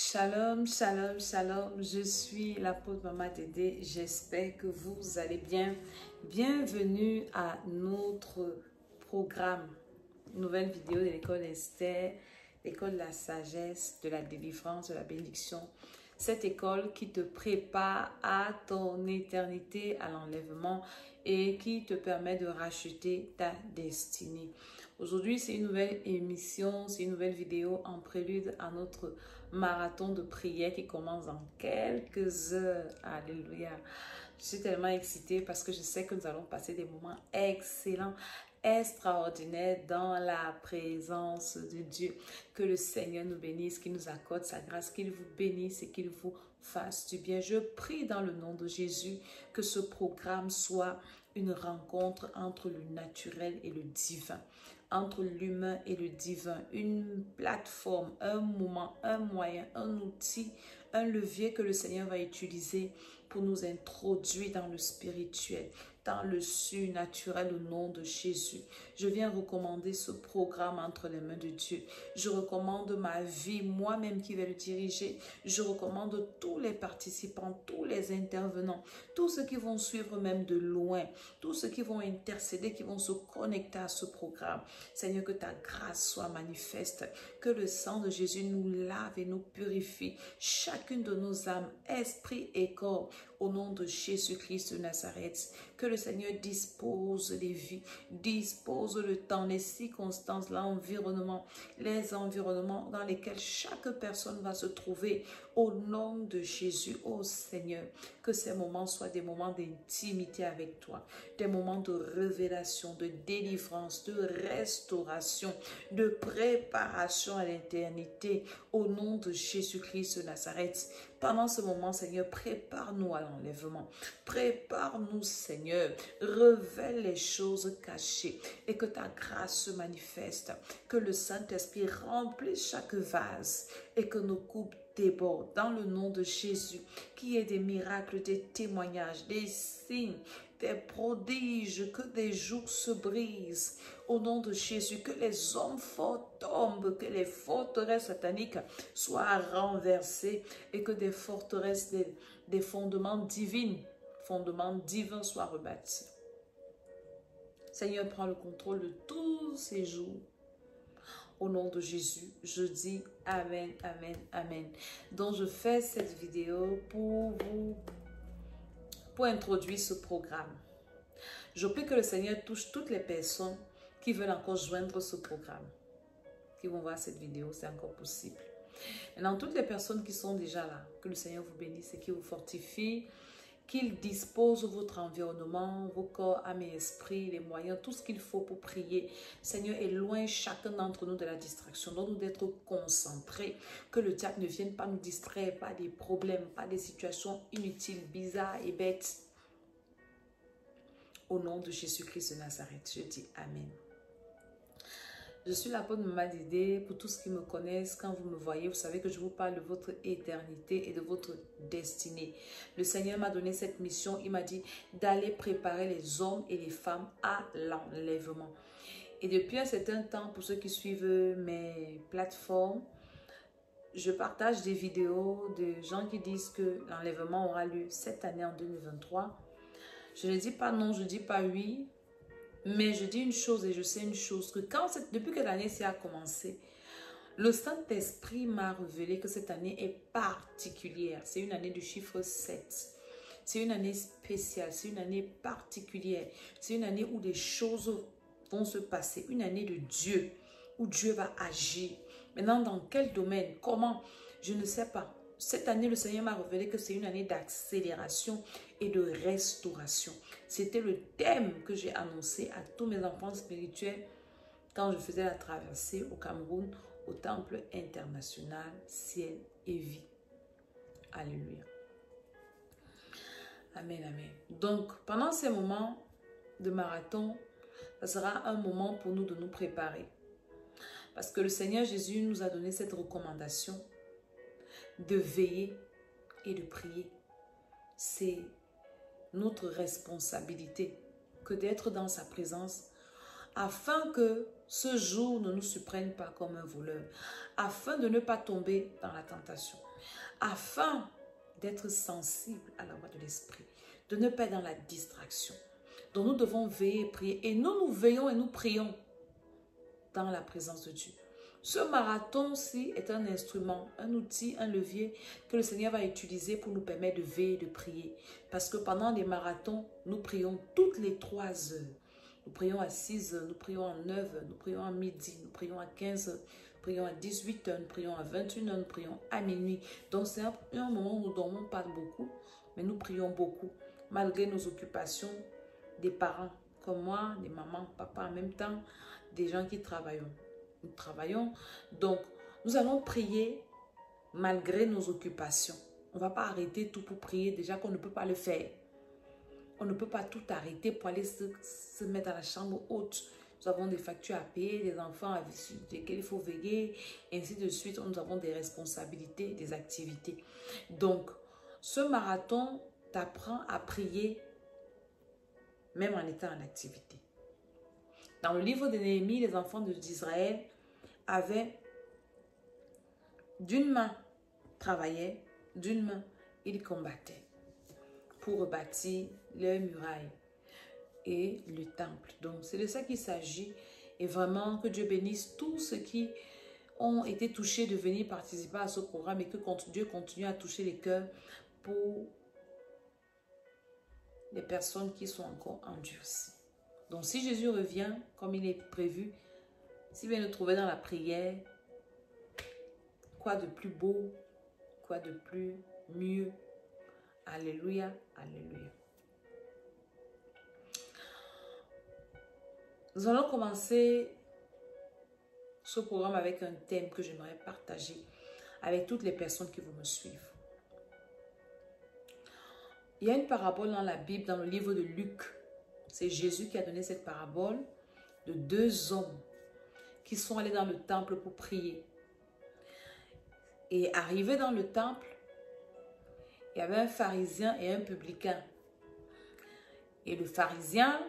Shalom, shalom, shalom, je suis l'apôtre Maman Dédé, j'espère que vous allez bien. Bienvenue à notre programme, nouvelle vidéo de l'école Esther, l'école de la sagesse, de la délivrance, de la bénédiction. Cette école qui te prépare à ton éternité, à l'enlèvement et qui te permet de racheter ta destinée. Aujourd'hui, c'est une nouvelle émission, c'est une nouvelle vidéo en prélude à notre marathon de prière qui commence dans quelques heures. Alléluia. Je suis tellement excitée parce que je sais que nous allons passer des moments excellents, extraordinaires dans la présence de Dieu. Que le Seigneur nous bénisse, qu'il nous accorde sa grâce, qu'il vous bénisse et qu'il vous fasse du bien. Je prie dans le nom de Jésus que ce programme soit une rencontre entre le naturel et le divin, entre l'humain et le divin, une plateforme, un moment, un moyen, un outil, un levier que le Seigneur va utiliser pour nous introduire dans le spirituel, dans le surnaturel au nom de Jésus. Je viens recommander ce programme entre les mains de Dieu. Je recommande ma vie, moi-même qui vais le diriger. Je recommande tous les participants, tous les intervenants, tous ceux qui vont suivre même de loin, tous ceux qui vont intercéder, qui vont se connecter à ce programme. Seigneur, que ta grâce soit manifeste, que le sang de Jésus nous lave et nous purifie, chacune de nos âmes, esprit et corps, au nom de Jésus-Christ de Nazareth. Que le Seigneur dispose les vies, dispose le temps, les circonstances, l'environnement, les environnements dans lesquels chaque personne va se trouver au nom de Jésus. Oh Seigneur, que ces moments soient des moments d'intimité avec toi, des moments de révélation, de délivrance, de restauration, de préparation à l'éternité au nom de Jésus-Christ de Nazareth. Pendant ce moment, Seigneur, prépare-nous à l'enlèvement. Prépare-nous, Seigneur. Révèle les choses cachées et que ta grâce se manifeste. Que le Saint-Esprit remplisse chaque vase et que nos coupes débordent dans le nom de Jésus. Qu'il y ait des miracles, des témoignages, des signes, des prodiges, que des jours se brisent au nom de Jésus, que les hommes forts tombent, que les forteresses sataniques soient renversées et que des forteresses, des fondements divins soient rebâtis. Seigneur, prends le contrôle de tous ces jours. Au nom de Jésus, je dis Amen, Amen, Amen. Donc, je fais cette vidéo pour introduire ce programme. Je prie que le Seigneur touche toutes les personnes qui veulent encore joindre ce programme, qui vont voir cette vidéo, c'est encore possible. Maintenant, toutes les personnes qui sont déjà là, que le Seigneur vous bénisse et qu'il vous fortifie, qu'il dispose votre environnement, vos corps, âme et esprit, les moyens, tout ce qu'il faut pour prier. Seigneur, éloigne chacun d'entre nous de la distraction. Donne-nous d'être concentrés, que le diable ne vienne pas nous distraire, pas des problèmes, pas des situations inutiles, bizarres et bêtes. Au nom de Jésus-Christ de Nazareth, je dis Amen. Je suis l'apôtre Maman Dédé. Pour tous ceux qui me connaissent, quand vous me voyez, vous savez que je vous parle de votre éternité et de votre destinée. Le Seigneur m'a donné cette mission. Il m'a dit d'aller préparer les hommes et les femmes à l'enlèvement. Et depuis un certain temps, pour ceux qui suivent mes plateformes, je partage des vidéos de gens qui disent que l'enlèvement aura lieu cette année en 2023. Je ne dis pas non, je ne dis pas oui. Mais je dis une chose et je sais une chose, que depuis que l'année a commencé, le Saint-Esprit m'a révélé que cette année est particulière. C'est une année du chiffre 7. C'est une année spéciale, c'est une année particulière. C'est une année où des choses vont se passer. Une année de Dieu, où Dieu va agir. Maintenant, dans quel domaine? Comment? Je ne sais pas. Cette année, le Seigneur m'a révélé que c'est une année d'accélération et de restauration. C'était le thème que j'ai annoncé à tous mes enfants spirituels quand je faisais la traversée au Cameroun, au Temple international Ciel et Vie. Alléluia. Amen, amen. Donc, pendant ces moments de marathon, ça sera un moment pour nous de nous préparer. Parce que le Seigneur Jésus nous a donné cette recommandation de veiller et de prier. C'est notre responsabilité que d'être dans sa présence afin que ce jour ne nous surprenne pas comme un voleur, afin de ne pas tomber dans la tentation, afin d'être sensible à la voix de l'esprit, de ne pas être dans la distraction. Donc nous devons veiller et prier. Et nous veillons et nous prions dans la présence de Dieu. Ce marathon-ci est un instrument, un outil, un levier que le Seigneur va utiliser pour nous permettre de veiller et de prier. Parce que pendant les marathons, nous prions toutes les 3 heures. Nous prions à 6 heures, nous prions à 9 heures, nous prions à midi, nous prions à 15 heures, nous prions à 18 heures, nous prions à 21 heures, nous prions à minuit. Donc c'est un moment où nous ne dormons pas beaucoup, mais nous prions beaucoup. Malgré nos occupations, des parents comme moi, des mamans, papa en même temps, des gens qui travaillent. Nous travaillons, donc nous allons prier malgré nos occupations. On ne va pas arrêter tout pour prier, déjà qu'on ne peut pas le faire. On ne peut pas tout arrêter pour aller se mettre à la chambre haute. Nous avons des factures à payer, des enfants desquels il faut veiller, ainsi de suite. Nous avons des responsabilités, des activités. Donc, ce marathon t'apprend à prier même en étant en activité. Dans le livre de Néhémie, les enfants d'Israël avaient d'une main travaillaient, d'une main ils combattaient pour rebâtir leurs murailles et le temple. Donc c'est de ça qu'il s'agit et vraiment que Dieu bénisse tous ceux qui ont été touchés de venir participer à ce programme et que Dieu continue à toucher les cœurs pour les personnes qui sont encore endurcies. Donc si Jésus revient comme il est prévu, s'il vient nous trouver dans la prière, quoi de plus beau, quoi de plus mieux. Alléluia, alléluia. Nous allons commencer ce programme avec un thème que j'aimerais partager avec toutes les personnes qui vont me suivre. Il y a une parabole dans la Bible, dans le livre de Luc. C'est Jésus qui a donné cette parabole de 2 hommes qui sont allés dans le temple pour prier. Et arrivés dans le temple, il y avait un pharisien et un publicain. Et le pharisien,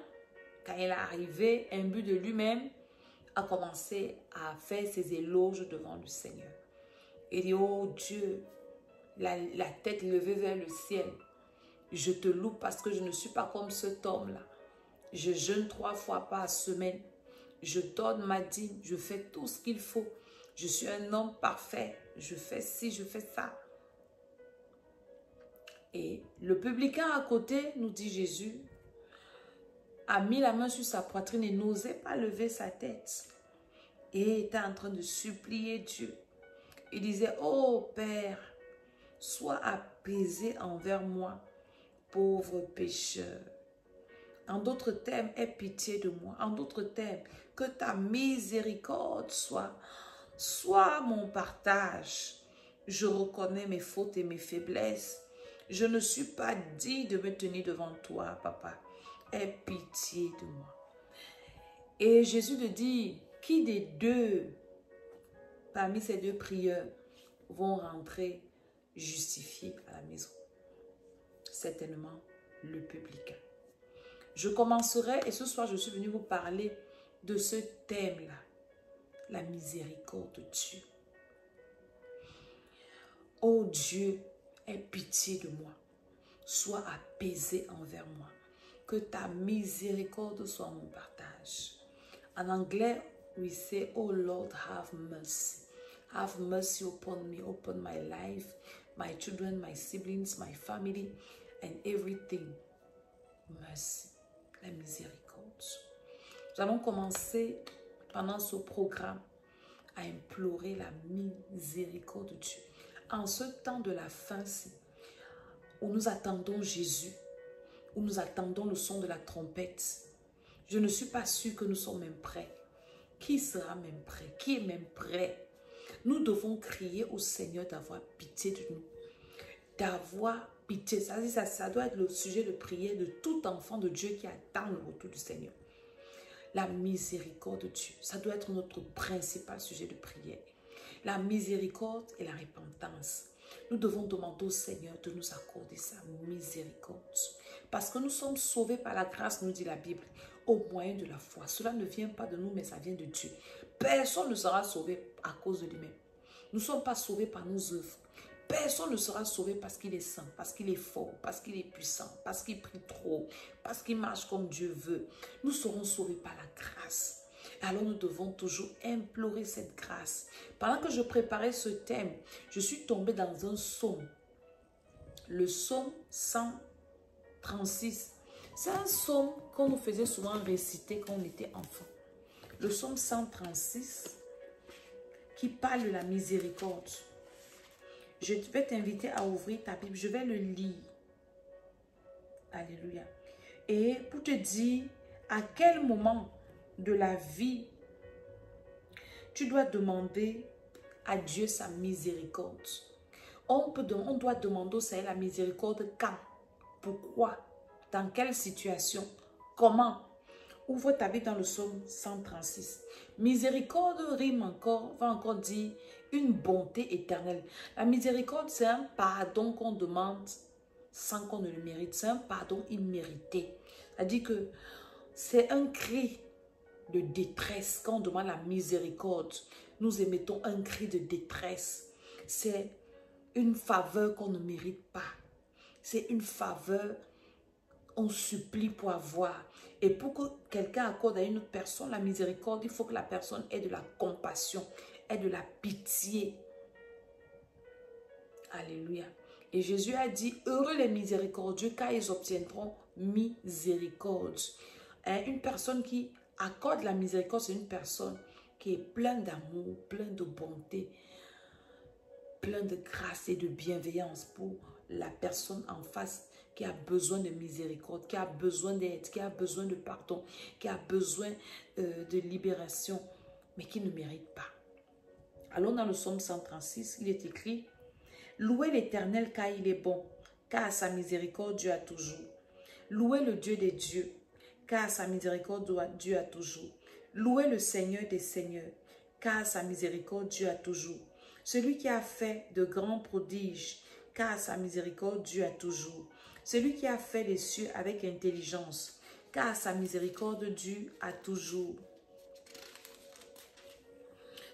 quand il est arrivé, imbu de lui-même, a commencé à faire ses éloges devant le Seigneur. Il dit, oh Dieu, la tête levée vers le ciel, je te loue parce que je ne suis pas comme cet homme-là. Je jeûne 3 fois par semaine. Je donne ma dîme. Je fais tout ce qu'il faut. Je suis un homme parfait. Je fais ci, je fais ça. Et le publicain à côté, nous dit Jésus, a mis la main sur sa poitrine et n'osait pas lever sa tête. Et était en train de supplier Dieu. Il disait, oh Père, sois apaisé envers moi, pauvre pécheur. En d'autres termes, aie pitié de moi. En d'autres termes, que ta miséricorde soit mon partage. Je reconnais mes fautes et mes faiblesses. Je ne suis pas digne de me tenir devant toi, papa. Aie pitié de moi. Et Jésus te dit, qui des deux, parmi ces 2 prieurs, vont rentrer justifiés à la maison? Certainement le publicain. Je commencerai et ce soir je suis venue vous parler de ce thème-là, la miséricorde de Dieu. Oh Dieu, aie pitié de moi, sois apaisé envers moi, que ta miséricorde soit mon partage. En anglais, we say, oh Lord, have mercy. Have mercy upon me, upon my life, my children, my siblings, my family, and everything. Merci, la miséricorde. Nous allons commencer pendant ce programme à implorer la miséricorde de Dieu. En ce temps de la fin-ci, où nous attendons Jésus, où nous attendons le son de la trompette, je ne suis pas sûre que nous sommes même prêts. Qui sera même prêt? Qui est même prêt? Nous devons crier au Seigneur d'avoir pitié de nous. D'avoir pitié. Ça doit être le sujet de prière de tout enfant de Dieu qui attend le retour du Seigneur. La miséricorde de Dieu, ça doit être notre principal sujet de prière. La miséricorde et la repentance. Nous devons demander au Seigneur de nous accorder sa miséricorde. Parce que nous sommes sauvés par la grâce, nous dit la Bible, au moyen de la foi. Cela ne vient pas de nous, mais ça vient de Dieu. Personne ne sera sauvé à cause de lui-même. Nous ne sommes pas sauvés par nos œuvres. Personne ne sera sauvé parce qu'il est saint, parce qu'il est fort, parce qu'il est puissant, parce qu'il prie trop, parce qu'il marche comme Dieu veut. Nous serons sauvés par la grâce. Alors nous devons toujours implorer cette grâce. Pendant que je préparais ce thème, je suis tombée dans un psaume. Le psaume 136. C'est un psaume qu'on nous faisait souvent réciter quand on était enfant. Le psaume 136 qui parle de la miséricorde. Je vais t'inviter à ouvrir ta Bible. Je vais le lire. Alléluia. Et pour te dire à quel moment de la vie tu dois demander à Dieu sa miséricorde. On doit demander au Seigneur la miséricorde quand, pourquoi, dans quelle situation, comment. Ouvre ta Bible dans le psaume 136. Miséricorde rime encore, va encore dire une bonté éternelle. La miséricorde, c'est un pardon qu'on demande sans qu'on ne le mérite. C'est un pardon immérité. C'est-à-dire que c'est un cri de détresse quand on demande la miséricorde. Nous émettons un cri de détresse. C'est une faveur qu'on ne mérite pas. C'est une faveur on supplie pour avoir. Et pour que quelqu'un accorde à une autre personne la miséricorde, il faut que la personne ait de la compassion, ait de la pitié. Alléluia. Et Jésus a dit, heureux les miséricordieux, car ils obtiendront miséricorde. Une personne qui accorde la miséricorde, c'est une personne qui est pleine d'amour, pleine de bonté, pleine de grâce et de bienveillance pour la personne en face qui a besoin de miséricorde, qui a besoin d'aide, qui a besoin de pardon, qui a besoin de libération, mais qui ne mérite pas. Allons dans le psaume 136, il est écrit « Louez l'Éternel car il est bon, car sa miséricorde dure à toujours. Louez le Dieu des dieux, car sa miséricorde dure à toujours. Louez le Seigneur des seigneurs, car sa miséricorde dure à toujours. Celui qui a fait de grands prodiges, car sa miséricorde dure à toujours. Celui qui a fait les cieux avec intelligence, car sa miséricorde dure à toujours.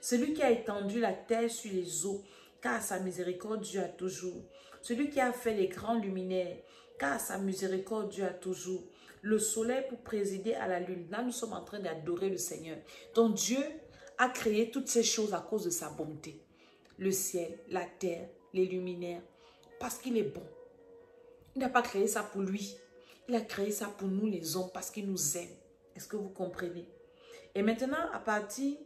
Celui qui a étendu la terre sur les eaux, car sa miséricorde dure à toujours. Celui qui a fait les grands luminaires, car sa miséricorde dure à toujours. Le soleil pour présider à la lune. Là, nous sommes en train d'adorer le Seigneur. Donc Dieu a créé toutes ces choses à cause de sa bonté. Le ciel, la terre, les luminaires, parce qu'il est bon. Il n'a pas créé ça pour lui. Il a créé ça pour nous les hommes parce qu'il nous aime. Est-ce que vous comprenez? Et maintenant, à partir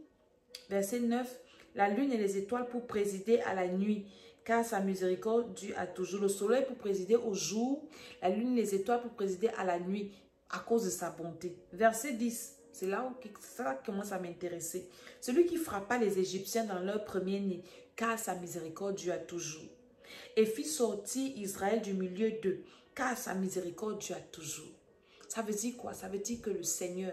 verset 9, la lune et les étoiles pour présider à la nuit, car sa miséricorde dure à toujours. Le soleil pour présider au jour, la lune et les étoiles pour présider à la nuit, à cause de sa bonté. Verset 10, c'est là où ça commence à m'intéresser. Celui qui frappa les Égyptiens dans leur premier-né, car sa miséricorde dure à toujours. Et fit sortir Israël du milieu d'eux, car sa miséricorde dure à toujours. Ça veut dire quoi? Ça veut dire que le Seigneur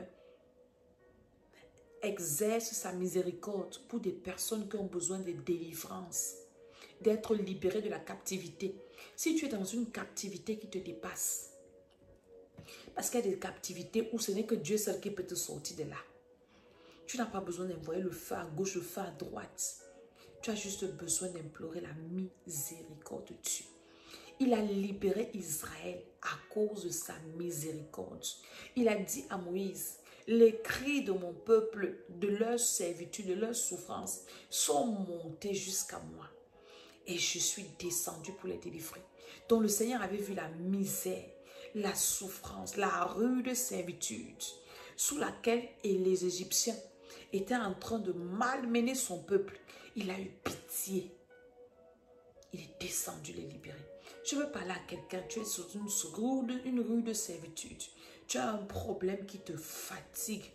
exerce sa miséricorde pour des personnes qui ont besoin de délivrance, d'être libérées de la captivité. Si tu es dans une captivité qui te dépasse, parce qu'il y a des captivités où ce n'est que Dieu seul qui peut te sortir de là. Tu n'as pas besoin d'envoyer le feu à gauche, le feu à droite. Tu as juste besoin d'implorer la miséricorde de Dieu. Il a libéré Israël à cause de sa miséricorde. Il a dit à Moïse, les cris de mon peuple, de leur servitude, de leur souffrance, sont montés jusqu'à moi. Et je suis descendu pour les délivrer. Donc le Seigneur avait vu la misère, la souffrance, la rude servitude sous laquelle les Égyptiens étaient en train de malmener son peuple. Il a eu pitié. Il est descendu les libérer. Je veux parler à quelqu'un, tu es sur une rude servitude. Tu as un problème qui te fatigue.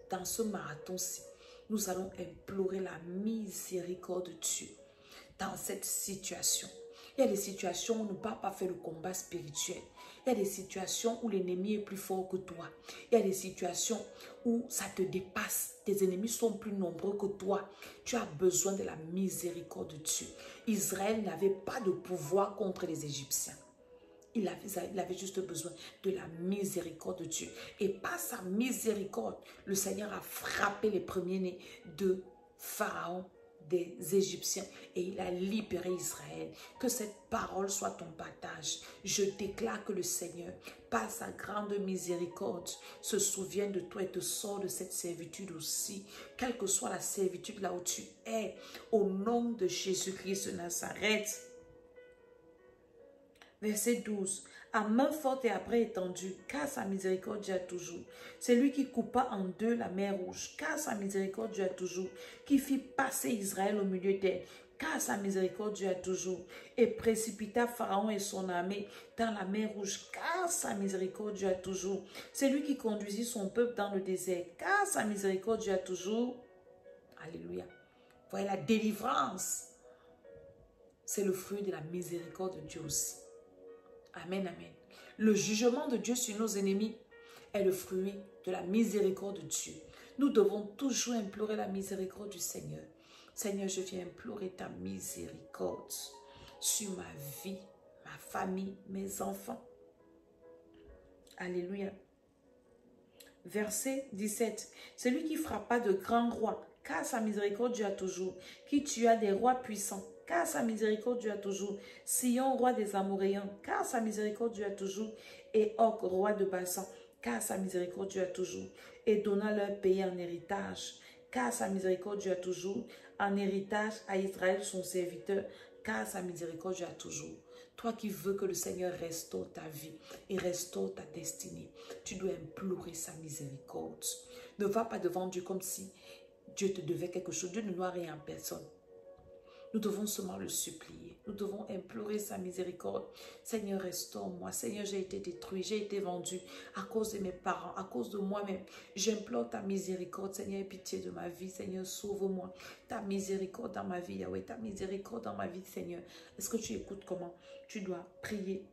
Dans ce marathon-ci, nous allons implorer la miséricorde de Dieu. Dans cette situation, il y a des situations où on ne peut pas faire le combat spirituel. Il y a des situations où l'ennemi est plus fort que toi. Il y a des situations où ça te dépasse. Tes ennemis sont plus nombreux que toi. Tu as besoin de la miséricorde de Dieu. Israël n'avait pas de pouvoir contre les Égyptiens. Il avait juste besoin de la miséricorde de Dieu. Et par sa miséricorde, le Seigneur a frappé les premiers-nés de Pharaon, des Égyptiens, et il a libéré Israël. Que cette parole soit ton partage. Je déclare que le Seigneur, par sa grande miséricorde, se souvient de toi et te sort de cette servitude aussi, quelle que soit la servitude là où tu es, au nom de Jésus-Christ de Nazareth. Verset 12. À main forte et à bras étendu, car sa miséricorde Dieu a toujours. C'est lui qui coupa en deux la mer rouge, car sa miséricorde Dieu a toujours. Qui fit passer Israël au milieu d'elle, car sa miséricorde Dieu a toujours. Et précipita Pharaon et son armée dans la mer rouge, car sa miséricorde Dieu a toujours. C'est lui qui conduisit son peuple dans le désert, car sa miséricorde Dieu a toujours. Alléluia. Voyez la délivrance. C'est le fruit de la miséricorde de Dieu aussi. Amen, amen. Le jugement de Dieu sur nos ennemis est le fruit de la miséricorde de Dieu. Nous devons toujours implorer la miséricorde du Seigneur. Seigneur, je viens implorer ta miséricorde sur ma vie, ma famille, mes enfants. Alléluia. Verset 17. Celui qui frappa de grands rois, car sa miséricorde Dieu a toujours. Qui tua des rois puissants, car sa miséricorde Dieu a toujours. Sion, roi des Amoréens, car sa miséricorde Dieu a toujours. Et Og, roi de Basan, car sa miséricorde Dieu a toujours. Et donna leur pays en héritage, car sa miséricorde Dieu a toujours. En héritage à Israël son serviteur, car sa miséricorde Dieu a toujours. Toi qui veux que le Seigneur restaure ta vie et restaure ta destinée, tu dois implorer sa miséricorde. Ne va pas devant Dieu comme si Dieu te devait quelque chose. Dieu ne doit rien en personne. Nous devons seulement le supplier. Nous devons implorer sa miséricorde. Seigneur, restaure-moi. Seigneur, j'ai été détruit, j'ai été vendu à cause de mes parents, à cause de moi-même. J'implore ta miséricorde. Seigneur, aie pitié de ma vie. Seigneur, sauve-moi. Ta miséricorde dans ma vie, Yahweh. Ta miséricorde dans ma vie, Seigneur. Est-ce que tu écoutes comment tu dois prier?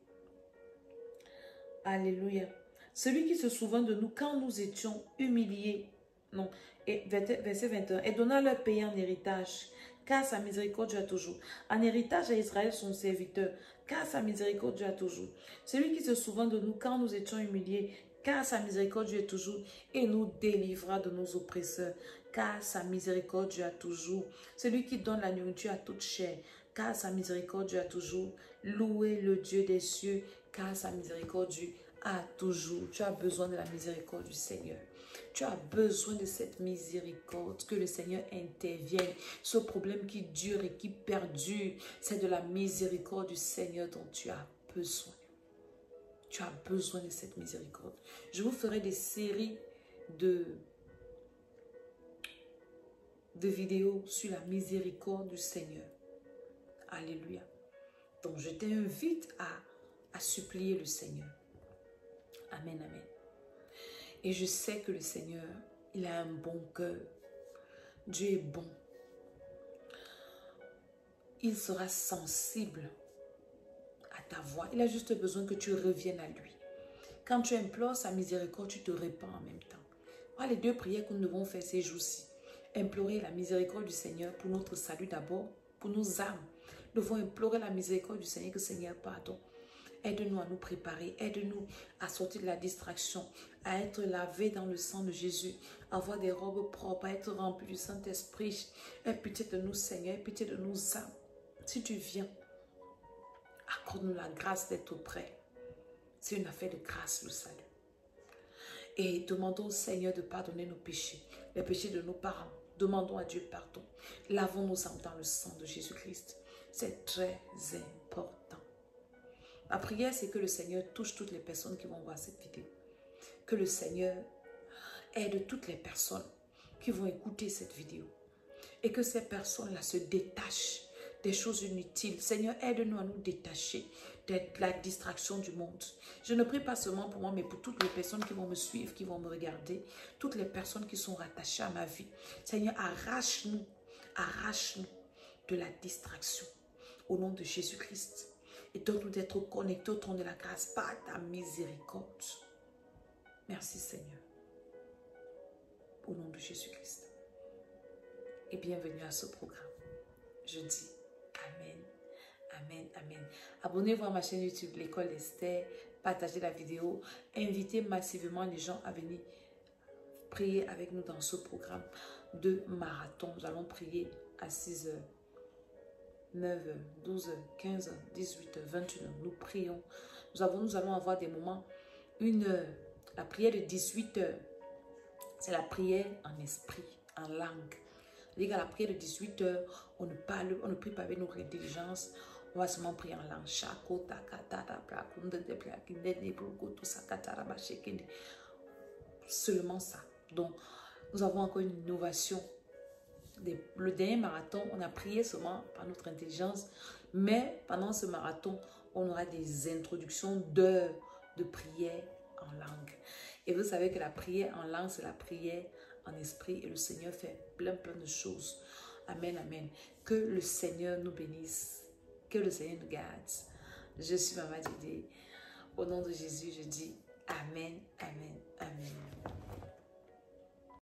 Alléluia. Celui qui se souvint de nous quand nous étions humiliés. Non. Et verset 21. Et donna leur pays en héritage, car sa miséricorde Dieu a toujours. En héritage à Israël son serviteur, car sa miséricorde Dieu a toujours. Celui qui se souvint de nous quand nous étions humiliés, car sa miséricorde Dieu est toujours, et nous délivra de nos oppresseurs, car sa miséricorde Dieu a toujours. Celui qui donne la nourriture à toute chair, car sa miséricorde Dieu a toujours. Louez le Dieu des cieux, car sa miséricorde Dieu a toujours. Tu as besoin de la miséricorde du Seigneur. Tu as besoin de cette miséricorde, que le Seigneur intervienne. Ce problème qui dure et qui perdure, c'est de la miséricorde du Seigneur dont tu as besoin. Tu as besoin de cette miséricorde. Je vous ferai des séries de vidéos sur la miséricorde du Seigneur. Alléluia. Donc je t'invite à supplier le Seigneur. Amen, amen. Et je sais que le Seigneur, il a un bon cœur. Dieu est bon. Il sera sensible à ta voix. Il a juste besoin que tu reviennes à lui. Quand tu implores sa miséricorde, tu te répands en même temps. Voilà les deux prières que nous devons faire ces jours-ci. Implorer la miséricorde du Seigneur pour notre salut d'abord, pour nos âmes. Nous devons implorer la miséricorde du Seigneur, que le Seigneur pardonne. Aide-nous à nous préparer, aide-nous à sortir de la distraction, à être lavés dans le sang de Jésus, à avoir des robes propres, à être remplis du Saint-Esprit. Aie pitié de nous, Seigneur, aie pitié de nos âmes. Si tu viens, accorde-nous la grâce d'être auprès. C'est une affaire de grâce, le salut. Et demandons au Seigneur de pardonner nos péchés, les péchés de nos parents. Demandons à Dieu pardon. Lavons nos âmes dans le sang de Jésus-Christ. C'est très important. Ma prière, c'est que le Seigneur touche toutes les personnes qui vont voir cette vidéo. Que le Seigneur aide toutes les personnes qui vont écouter cette vidéo. Et que ces personnes-là se détachent des choses inutiles. Seigneur, aide-nous à nous détacher de la distraction du monde. Je ne prie pas seulement pour moi, mais pour toutes les personnes qui vont me suivre, qui vont me regarder. Toutes les personnes qui sont rattachées à ma vie. Seigneur, arrache-nous de la distraction. Au nom de Jésus-Christ. Et donne-nous d'être connectés au trône de la grâce par ta miséricorde. Merci Seigneur. Au nom de Jésus-Christ. Et bienvenue à ce programme. Je dis Amen, Amen, amen. Abonnez-vous à ma chaîne YouTube, l'école d'Esther. Partagez la vidéo. Invitez massivement les gens à venir prier avec nous dans ce programme de marathon. Nous allons prier à 6 heures, 9 heures, 12 heures, 15 heures, 18 heures, 21 heures. Nous prions. Nous allons avoir des moments, 1 heure. La prière de 18 heures, c'est la prière en esprit, en langue. C'est-à-dire qu'à la prière de 18 heures, on ne prie pas avec notre intelligence. On va seulement prier en langue. Seulement ça. Donc, nous avons encore une innovation. Le dernier marathon, on a prié seulement par notre intelligence. Mais pendant ce marathon, on aura des introductions d'heures de prière en langue. Et vous savez que la prière en langue, c'est la prière en esprit. Et le Seigneur fait plein de choses. Amen, amen. Que le Seigneur nous bénisse. Que le Seigneur nous garde. Je suis Maman Dédé. Au nom de Jésus, je dis Amen, amen, amen.